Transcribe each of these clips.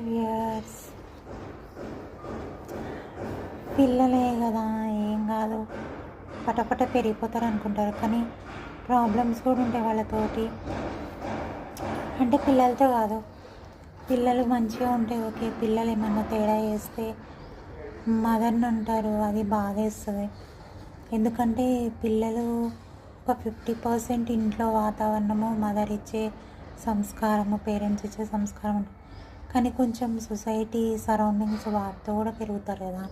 Hi viewers, పిల్లలే కదా ఏం కాదు, పటపట పెరిగిపోతారు అనుకుంటారు. కానీ ప్రాబ్లమ్స్ కూడా ఉంటాయి వాళ్ళతోటి. అంటే పిల్లలతో కాదు, పిల్లలు మంచిగా ఉంటే ఓకే, పిల్లలు ఏమన్నా తేడా చేస్తే మదర్ని అంటారు, అది బాధేస్తుంది. ఎందుకంటే పిల్లలు ఒక 50% ఇంట్లో వాతావరణము, మదర్ ఇచ్చే సంస్కారము, పేరెంట్స్ ఇచ్చే సంస్కారం ఉంటుంది. కానీ కొంచెం సొసైటీ సరౌండింగ్స్ వాటితో కూడా పెరుగుతారు కదా.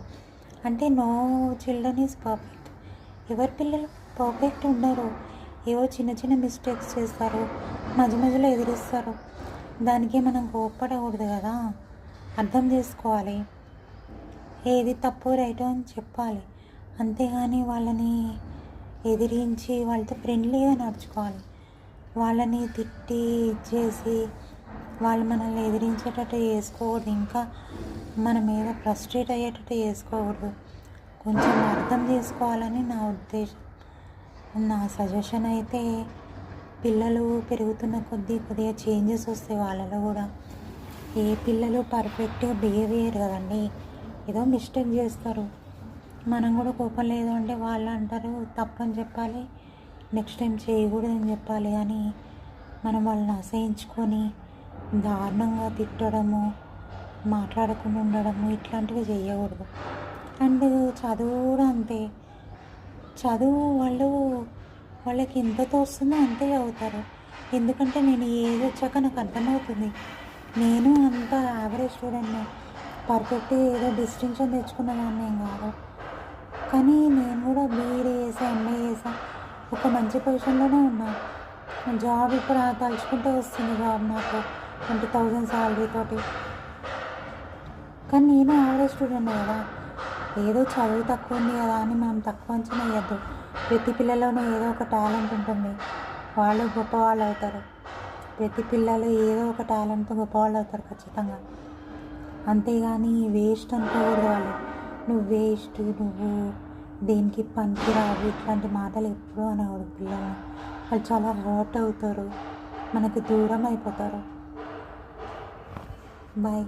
అంటే నో చిల్డ్రన్ ఈజ్ పర్ఫెక్ట్. ఎవరి పిల్లలు పర్ఫెక్ట్ ఉండరు. ఏవో చిన్న చిన్న మిస్టేక్స్ చేస్తారు, మధ్య మధ్యలో ఎదిరిస్తారు. దానికి మనం కోప్పడకూడదు కదా, అర్థం చేసుకోవాలి. ఏది తప్పు రైటో అని చెప్పాలి. అంతేగాని వాళ్ళని ఎదిరించి వాళ్ళతో ఫ్రెండ్లీగా నడుచుకోవాలి. వాళ్ళని తిట్టి ఇచ్చేసి వాళ్ళు మనల్ని ఎదిరించేటట్టు చేసుకోకూడదు, ఇంకా మన మీద ఫ్రస్ట్రేట్ అయ్యేటట్టు చేసుకోకూడదు. కొంచెం అర్థం చేసుకోవాలని నా ఉద్దేశం. నా సజెషన్ అయితే పిల్లలు పెరుగుతున్న కొద్దిగా చేంజెస్ వస్తాయి వాళ్ళలో కూడా. ఏ పిల్లలు పర్ఫెక్ట్గా బిహేవియర్ కదండి, ఏదో మిస్టేక్ చేస్తారు. మనం కూడా కోపం లేదు అంటే వాళ్ళు అంటారు తప్పని చెప్పాలి, నెక్స్ట్ టైం చేయకూడదని చెప్పాలి. కానీ మనం వాళ్ళని అసహించుకొని దారుణంగా తిట్టడము, మాట్లాడకుండా ఉండడము ఇట్లాంటివి చేయకూడదు. అండ్ చదువు కూడా అంతే. చదువు వాళ్ళకి ఎంత తోస్తుందో అంతే చదువుతారు. ఎందుకంటే నేను ఏది వచ్చాక నాకు అర్థమవుతుంది. నేను అంత యావరేజ్ స్టూడెంట్ని, పర్ఫెక్ట్ ఏదో డిస్టింక్షన్ తెచ్చుకున్న దాన్ని ఏం కాదు. కానీ నేను కూడా బీఈడీ చేసా, ఎంఏ చేసా, ఒక మంచి పొజిషన్లోనే ఉన్నా. జాబ్ ఇప్పుడు తలుచుకుంటే వస్తుంది జాబ్, నాకు 20,000 శాలరీతోటి. కానీ నేను యావరేజ్ స్టూడెంట్ కదా. ఏదో చదువు తక్కువ ఉంది కదా అని మనం తక్కువ అంచనా వేయద్దు. ప్రతి పిల్లలోనే ఏదో ఒక టాలెంట్ ఉంటుంది, వాళ్ళు గొప్పవాళ్ళు అవుతారు. ప్రతి పిల్లలు ఏదో ఒక టాలెంట్తో గొప్పవాళ్ళు అవుతారు ఖచ్చితంగా. అంతేగాని వేస్ట్ అనుకోకూడదు. వాళ్ళు నువ్వు వేస్ట్, నువ్వు దేనికి పనికి రావు, ఇట్లాంటి మాటలు ఎప్పుడూ అనకూడదు పిల్లలు. వాళ్ళు చాలా హర్ట్ అవుతారు, మనకు దూరం అయిపోతారు. బాయ్.